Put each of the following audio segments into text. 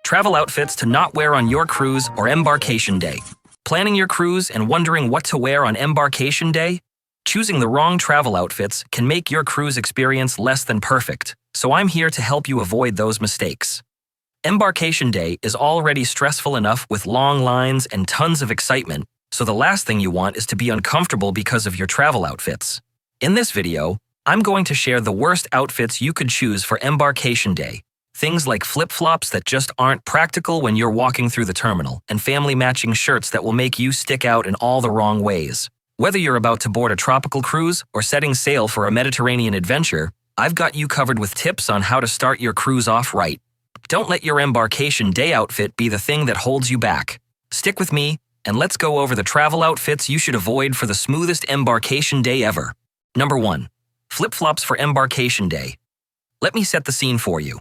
Travel outfits to not wear on your cruise or embarkation day. Planning your cruise and wondering what to wear on embarkation day? Choosing the wrong travel outfits can make your cruise experience less than perfect, so I'm here to help you avoid those mistakes. Embarkation day is already stressful enough with long lines and tons of excitement, so the last thing you want is to be uncomfortable because of your travel outfits. In this video, I'm going to share the worst outfits you could choose for embarkation day. Things like flip-flops that just aren't practical when you're walking through the terminal, and family-matching shirts that will make you stick out in all the wrong ways. Whether you're about to board a tropical cruise or setting sail for a Mediterranean adventure, I've got you covered with tips on how to start your cruise off right. Don't let your embarkation day outfit be the thing that holds you back. Stick with me, and let's go over the travel outfits you should avoid for the smoothest embarkation day ever. Number 1. Flip-flops for embarkation day. Let me set the scene for you.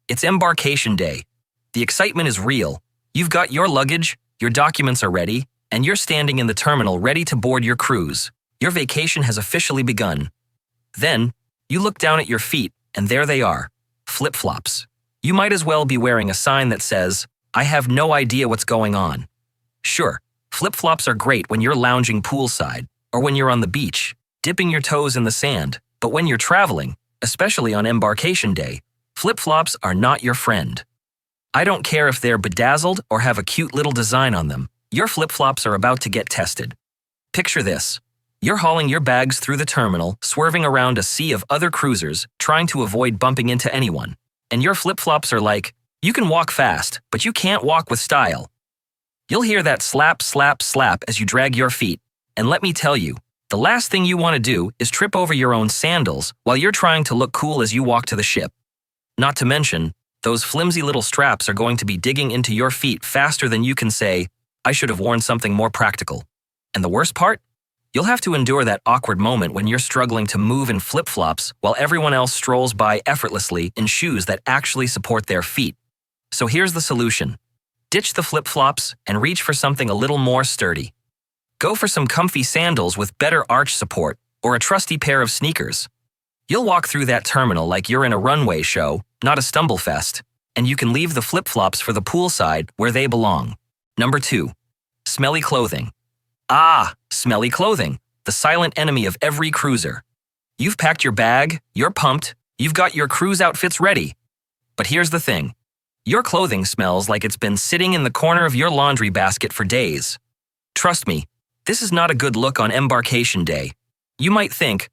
It's embarkation day. The excitement is real. You've got your luggage, your documents are ready, and you're standing in the terminal ready to board your cruise. Your vacation has officially begun. Then, you look down at your feet, and there they are, flip-flops. You might as well be wearing a sign that says, "I have no idea what's going on." Sure, flip-flops are great when you're lounging poolside, or when you're on the beach, dipping your toes in the sand, but when you're traveling, especially on embarkation day, flip-flops are not your friend. I don't care if they're bedazzled or have a cute little design on them, your flip-flops are about to get tested. Picture this. You're hauling your bags through the terminal, swerving around a sea of other cruisers, trying to avoid bumping into anyone. And your flip-flops are like, you can walk fast, but you can't walk with style. You'll hear that slap, slap, slap as you drag your feet. And let me tell you, the last thing you want to do is trip over your own sandals while you're trying to look cool as you walk to the ship. Not to mention, those flimsy little straps are going to be digging into your feet faster than you can say, "I should have worn something more practical." And the worst part? You'll have to endure that awkward moment when you're struggling to move in flip-flops while everyone else strolls by effortlessly in shoes that actually support their feet. So here's the solution. Ditch the flip-flops and reach for something a little more sturdy. Go for some comfy sandals with better arch support or a trusty pair of sneakers. You'll walk through that terminal like you're in a runway show, not a stumblefest, and you can leave the flip-flops for the poolside where they belong. Number 2. Smelly clothing. Smelly clothing, the silent enemy of every cruiser. You've packed your bag, you're pumped, you've got your cruise outfits ready. But here's the thing. Your clothing smells like it's been sitting in the corner of your laundry basket for days. Trust me, this is not a good look on embarkation day. You might think,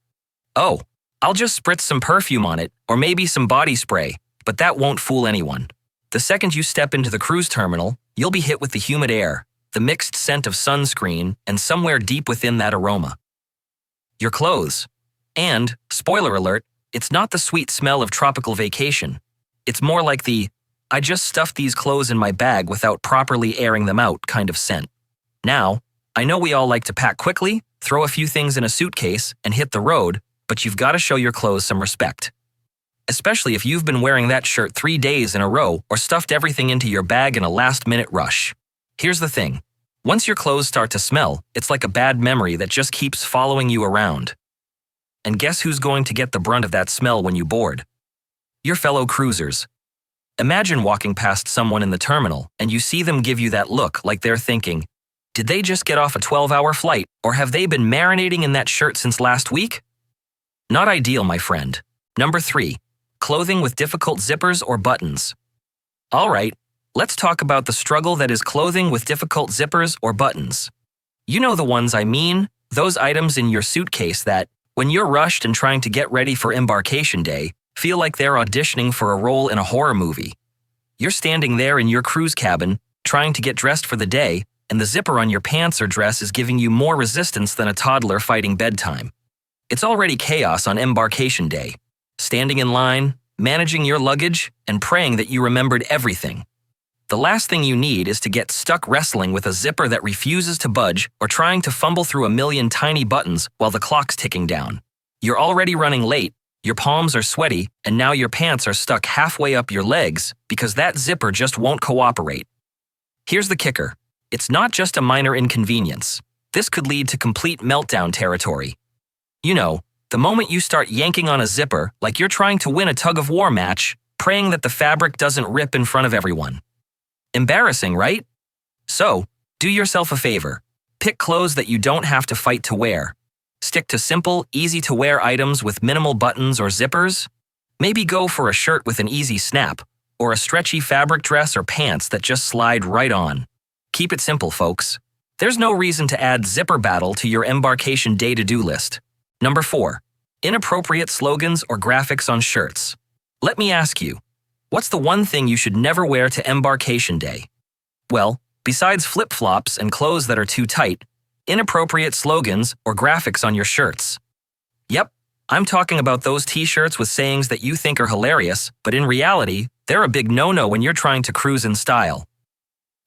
"Oh, I'll just spritz some perfume on it, or maybe some body spray," but that won't fool anyone. The second you step into the cruise terminal, you'll be hit with the humid air, the mixed scent of sunscreen, and somewhere deep within that aroma, your clothes. And, spoiler alert, it's not the sweet smell of tropical vacation. It's more like the, "I just stuffed these clothes in my bag without properly airing them out" kind of scent. Now, I know we all like to pack quickly, throw a few things in a suitcase, and hit the road, but you've got to show your clothes some respect. Especially if you've been wearing that shirt 3 days in a row or stuffed everything into your bag in a last-minute rush. Here's the thing. Once your clothes start to smell, it's like a bad memory that just keeps following you around. And guess who's going to get the brunt of that smell when you board? Your fellow cruisers. Imagine walking past someone in the terminal and you see them give you that look like they're thinking, "Did they just get off a 12-hour flight, or have they been marinating in that shirt since last week?" Not ideal, my friend. Number 3. Clothing with difficult zippers or buttons. All right, let's talk about the struggle that is clothing with difficult zippers or buttons. You know the ones I mean, those items in your suitcase that, when you're rushed and trying to get ready for embarkation day, feel like they're auditioning for a role in a horror movie. You're standing there in your cruise cabin, trying to get dressed for the day, and the zipper on your pants or dress is giving you more resistance than a toddler fighting bedtime. It's already chaos on embarkation day. Standing in line, managing your luggage, and praying that you remembered everything. The last thing you need is to get stuck wrestling with a zipper that refuses to budge or trying to fumble through a million tiny buttons while the clock's ticking down. You're already running late, your palms are sweaty, and now your pants are stuck halfway up your legs because that zipper just won't cooperate. Here's the kicker. It's not just a minor inconvenience. This could lead to complete meltdown territory. You know, the moment you start yanking on a zipper like you're trying to win a tug-of-war match, praying that the fabric doesn't rip in front of everyone. Embarrassing, right? So, do yourself a favor. Pick clothes that you don't have to fight to wear. Stick to simple, easy-to-wear items with minimal buttons or zippers. Maybe go for a shirt with an easy snap, or a stretchy fabric dress or pants that just slide right on. Keep it simple, folks. There's no reason to add zipper battle to your Embarkation Day to-do list. Number 4. Inappropriate slogans or graphics on shirts. Let me ask you, what's the one thing you should never wear to Embarkation Day? Well, besides flip-flops and clothes that are too tight, inappropriate slogans or graphics on your shirts. Yep, I'm talking about those t-shirts with sayings that you think are hilarious, but in reality, they're a big no-no when you're trying to cruise in style.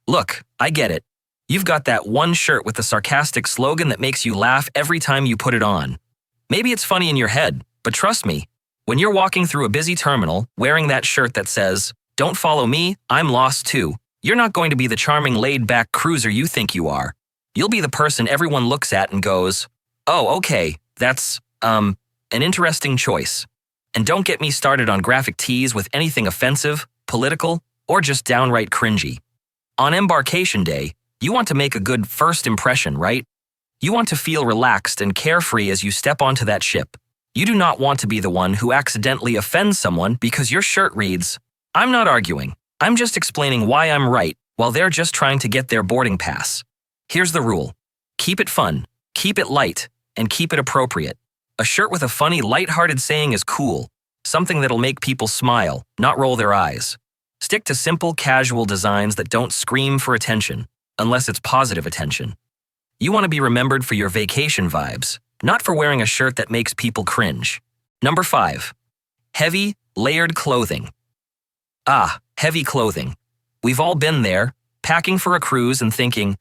Look, I get it. You've got that one shirt with the sarcastic slogan that makes you laugh every time you put it on. Maybe it's funny in your head, but trust me, when you're walking through a busy terminal wearing that shirt that says, "Don't follow me, I'm lost too," you're not going to be the charming laid-back cruiser you think you are. You'll be the person everyone looks at and goes, "Oh, okay, that's, an interesting choice." And don't get me started on graphic tees with anything offensive, political, or just downright cringy. On Embarkation Day, you want to make a good first impression, right? You want to feel relaxed and carefree as you step onto that ship. You do not want to be the one who accidentally offends someone because your shirt reads, "I'm not arguing. I'm just explaining why I'm right," while they're just trying to get their boarding pass. Here's the rule. Keep it fun, keep it light, and keep it appropriate. A shirt with a funny, light-hearted saying is cool, something that'll make people smile, not roll their eyes. Stick to simple, casual designs that don't scream for attention, unless it's positive attention. You want to be remembered for your vacation vibes, not for wearing a shirt that makes people cringe. Number 5. Heavy, layered clothing. Heavy clothing. We've all been there, packing for a cruise and thinking,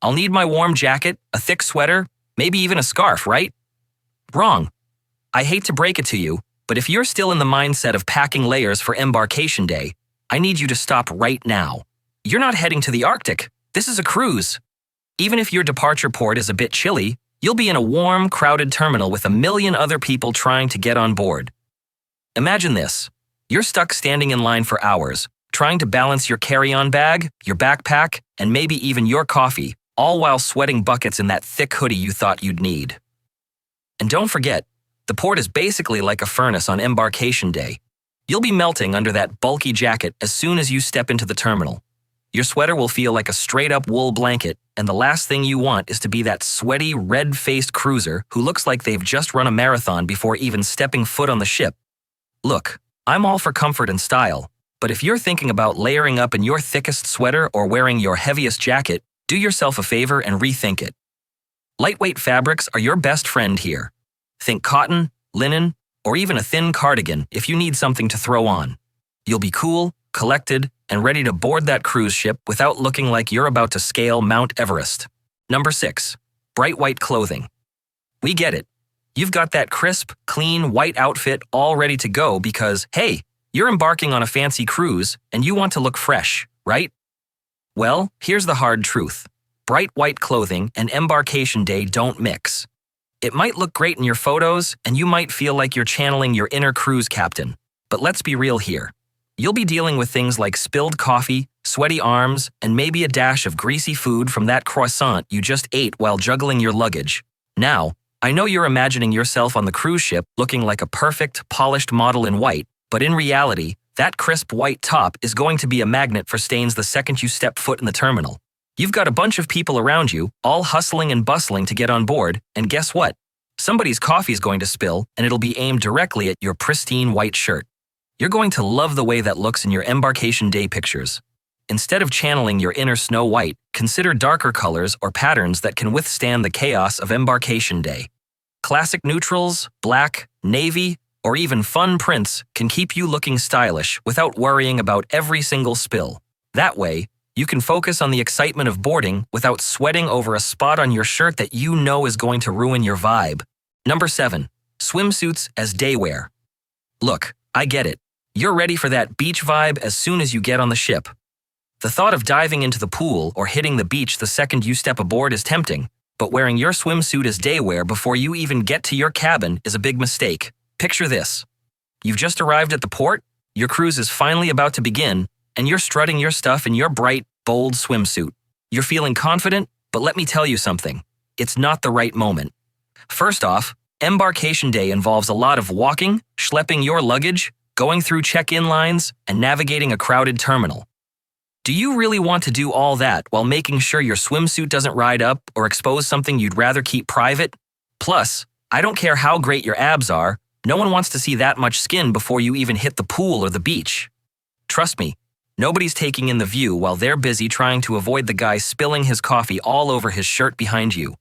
"I'll need my warm jacket, a thick sweater, maybe even a scarf, right?" Wrong. I hate to break it to you, but if you're still in the mindset of packing layers for Embarkation Day, I need you to stop right now. You're not heading to the Arctic. This is a cruise. Even if your departure port is a bit chilly, you'll be in a warm, crowded terminal with a million other people trying to get on board. Imagine this. You're stuck standing in line for hours, trying to balance your carry-on bag, your backpack, and maybe even your coffee, all while sweating buckets in that thick hoodie you thought you'd need. And don't forget, the port is basically like a furnace on Embarkation Day. You'll be melting under that bulky jacket as soon as you step into the terminal. Your sweater will feel like a straight-up wool blanket, and the last thing you want is to be that sweaty, red-faced cruiser who looks like they've just run a marathon before even stepping foot on the ship. Look, I'm all for comfort and style, but if you're thinking about layering up in your thickest sweater or wearing your heaviest jacket, do yourself a favor and rethink it. Lightweight fabrics are your best friend here. Think cotton, linen, or even a thin cardigan if you need something to throw on. You'll be cool, collected, and ready to board that cruise ship without looking like you're about to scale Mount Everest. Number 6. Bright white clothing. We get it. You've got that crisp, clean, white outfit all ready to go because, hey, you're embarking on a fancy cruise and you want to look fresh, right? Well, here's the hard truth. Bright white clothing and Embarkation Day don't mix. It might look great in your photos and you might feel like you're channeling your inner cruise captain. But let's be real here. You'll be dealing with things like spilled coffee, sweaty arms, and maybe a dash of greasy food from that croissant you just ate while juggling your luggage. Now, I know you're imagining yourself on the cruise ship looking like a perfect, polished model in white, but in reality, that crisp white top is going to be a magnet for stains the second you step foot in the terminal. You've got a bunch of people around you, all hustling and bustling to get on board, and guess what? Somebody's coffee's going to spill, and it'll be aimed directly at your pristine white shirt. You're going to love the way that looks in your Embarkation Day pictures. Instead of channeling your inner Snow White, consider darker colors or patterns that can withstand the chaos of Embarkation Day. Classic neutrals, black, navy, or even fun prints can keep you looking stylish without worrying about every single spill. That way, you can focus on the excitement of boarding without sweating over a spot on your shirt that you know is going to ruin your vibe. Number 7. Swimsuits as daywear. Look, I get it. You're ready for that beach vibe as soon as you get on the ship. The thought of diving into the pool or hitting the beach the second you step aboard is tempting, but wearing your swimsuit as daywear before you even get to your cabin is a big mistake. Picture this. You've just arrived at the port, your cruise is finally about to begin, and you're strutting your stuff in your bright, bold swimsuit. You're feeling confident, but let me tell you something. It's not the right moment. First off, Embarkation Day involves a lot of walking, schlepping your luggage, going through check-in lines, and navigating a crowded terminal. Do you really want to do all that while making sure your swimsuit doesn't ride up or expose something you'd rather keep private? Plus, I don't care how great your abs are, no one wants to see that much skin before you even hit the pool or the beach. Trust me, nobody's taking in the view while they're busy trying to avoid the guy spilling his coffee all over his shirt behind you.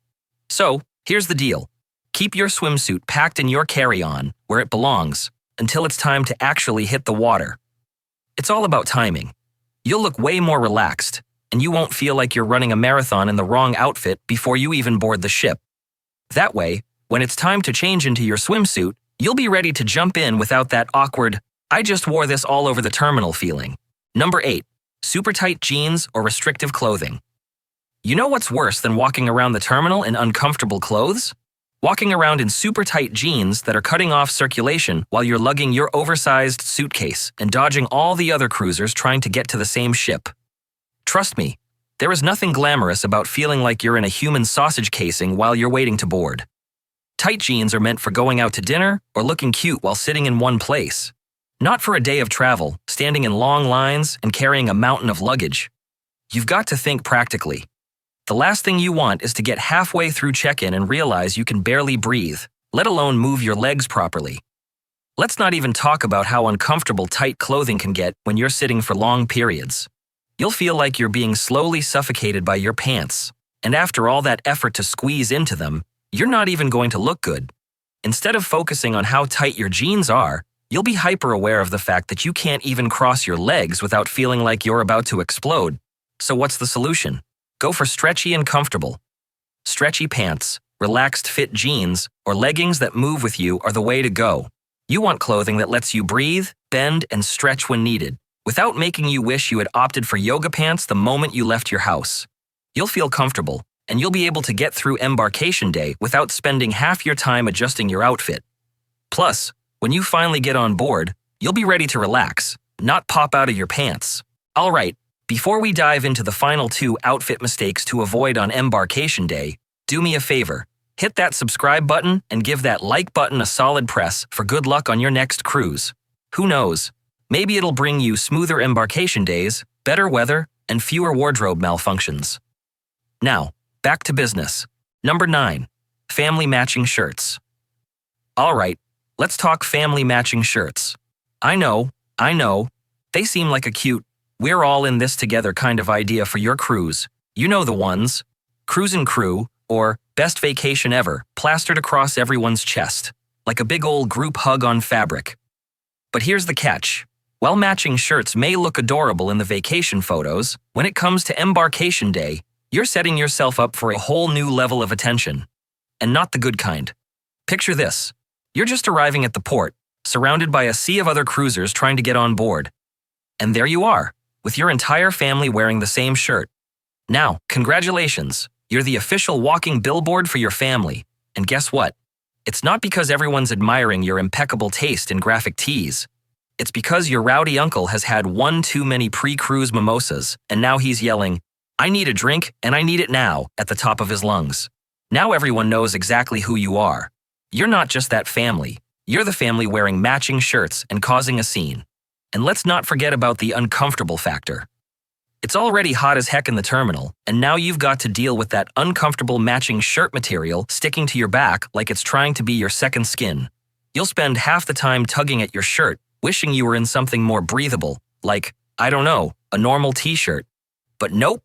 So, here's the deal. Keep your swimsuit packed in your carry-on, where it belongs, until it's time to actually hit the water. It's all about timing. You'll look way more relaxed, and you won't feel like you're running a marathon in the wrong outfit before you even board the ship. That way, when it's time to change into your swimsuit, you'll be ready to jump in without that awkward, "I just wore this all over the terminal" feeling. Number 8. Super tight jeans or restrictive clothing. You know what's worse than walking around the terminal in uncomfortable clothes? Walking around in super tight jeans that are cutting off circulation while you're lugging your oversized suitcase and dodging all the other cruisers trying to get to the same ship. Trust me, there is nothing glamorous about feeling like you're in a human sausage casing while you're waiting to board. Tight jeans are meant for going out to dinner or looking cute while sitting in one place. Not for a day of travel, standing in long lines and carrying a mountain of luggage. You've got to think practically. The last thing you want is to get halfway through check-in and realize you can barely breathe, let alone move your legs properly. Let's not even talk about how uncomfortable tight clothing can get when you're sitting for long periods. You'll feel like you're being slowly suffocated by your pants, and after all that effort to squeeze into them, you're not even going to look good. Instead of focusing on how tight your jeans are, you'll be hyper-aware of the fact that you can't even cross your legs without feeling like you're about to explode. So what's the solution? Go for stretchy and comfortable. Stretchy pants, relaxed fit jeans, or leggings that move with you are the way to go. You want clothing that lets you breathe, bend, and stretch when needed, without making you wish you had opted for yoga pants the moment you left your house. You'll feel comfortable, and you'll be able to get through Embarkation Day without spending half your time adjusting your outfit. Plus, when you finally get on board, you'll be ready to relax, not pop out of your pants. All right. Before we dive into the final 2 outfit mistakes to avoid on Embarkation Day, do me a favor. Hit that subscribe button and give that like button a solid press for good luck on your next cruise. Who knows? Maybe it'll bring you smoother embarkation days, better weather, and fewer wardrobe malfunctions. Now, back to business. Number 9. Family matching shirts. All right, let's talk family matching shirts. I know, they seem like a cute, we're all in this together kind of idea for your cruise. You know the ones. Cruisin' Crew, or Best Vacation Ever, plastered across everyone's chest, like a big old group hug on fabric. But here's the catch. While matching shirts may look adorable in the vacation photos, when it comes to Embarkation Day, you're setting yourself up for a whole new level of attention. And not the good kind. Picture this. You're just arriving at the port, surrounded by a sea of other cruisers trying to get on board. And there you are, with your entire family wearing the same shirt. Now, congratulations, you're the official walking billboard for your family. And guess what? It's not because everyone's admiring your impeccable taste in graphic tees. It's because your rowdy uncle has had one too many pre-cruise mimosas, and now he's yelling, "I need a drink, and I need it now," at the top of his lungs. Now everyone knows exactly who you are. You're not just that family. You're the family wearing matching shirts and causing a scene. And let's not forget about the uncomfortable factor. It's already hot as heck in the terminal, and now you've got to deal with that uncomfortable matching shirt material sticking to your back like it's trying to be your second skin. You'll spend half the time tugging at your shirt, wishing you were in something more breathable, like, I don't know, a normal t-shirt. But nope,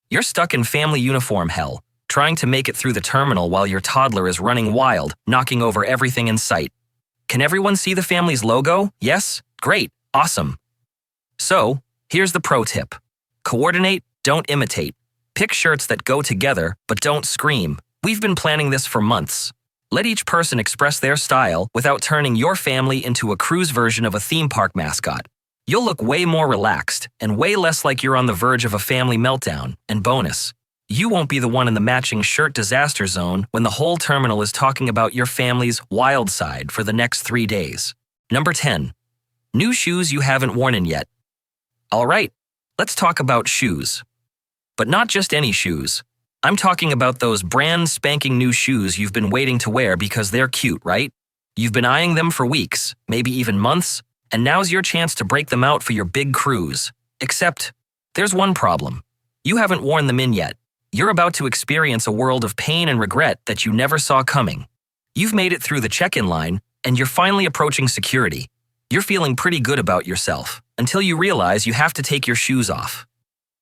you're stuck in family uniform hell, trying to make it through the terminal while your toddler is running wild, knocking over everything in sight. Can everyone see the family's logo? Yes? Great. Awesome. So, here's the pro tip. Coordinate, don't imitate. Pick shirts that go together, but don't scream. We've been planning this for months. Let each person express their style without turning your family into a cruise version of a theme park mascot. You'll look way more relaxed and way less like you're on the verge of a family meltdown. And bonus, you won't be the one in the matching shirt disaster zone when the whole terminal is talking about your family's wild side for the next 3 days. Number 10. New shoes you haven't worn in yet. All right, let's talk about shoes. But not just any shoes. I'm talking about those brand spanking new shoes you've been waiting to wear because they're cute, right? You've been eyeing them for weeks, maybe even months, and now's your chance to break them out for your big cruise. Except, there's one problem. You haven't worn them in yet. You're about to experience a world of pain and regret that you never saw coming. You've made it through the check-in line, and you're finally approaching security. You're feeling pretty good about yourself, until you realize you have to take your shoes off.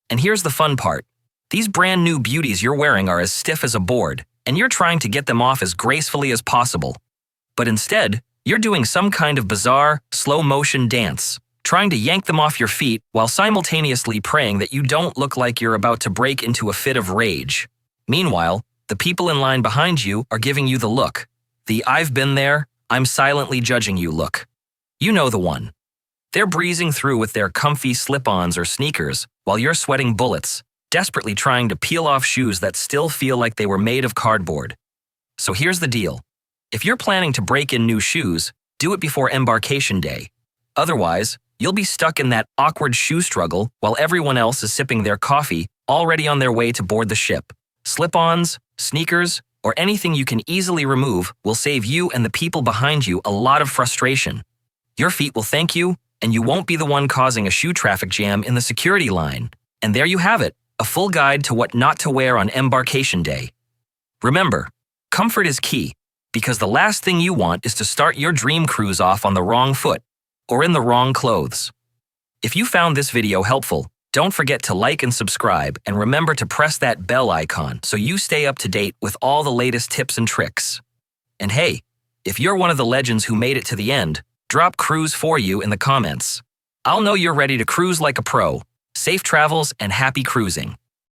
And here's the fun part. These brand new beauties you're wearing are as stiff as a board, and you're trying to get them off as gracefully as possible. But instead, you're doing some kind of bizarre, slow-motion dance, trying to yank them off your feet while simultaneously praying that you don't look like you're about to break into a fit of rage. Meanwhile, the people in line behind you are giving you the look. The "I've been there, I'm silently judging you" look. You know the one. They're breezing through with their comfy slip-ons or sneakers while you're sweating bullets, desperately trying to peel off shoes that still feel like they were made of cardboard. So here's the deal. If you're planning to break in new shoes, do it before Embarkation Day. Otherwise, you'll be stuck in that awkward shoe struggle while everyone else is sipping their coffee, already on their way to board the ship. Slip-ons, sneakers, or anything you can easily remove will save you and the people behind you a lot of frustration. Your feet will thank you, and you won't be the one causing a shoe traffic jam in the security line. And there you have it, a full guide to what not to wear on Embarkation Day. Remember, comfort is key, because the last thing you want is to start your dream cruise off on the wrong foot, or in the wrong clothes. If you found this video helpful, don't forget to like and subscribe, and remember to press that bell icon so you stay up to date with all the latest tips and tricks. And hey, if you're one of the legends who made it to the end, drop "cruise for you" in the comments. I'll know you're ready to cruise like a pro. Safe travels and happy cruising.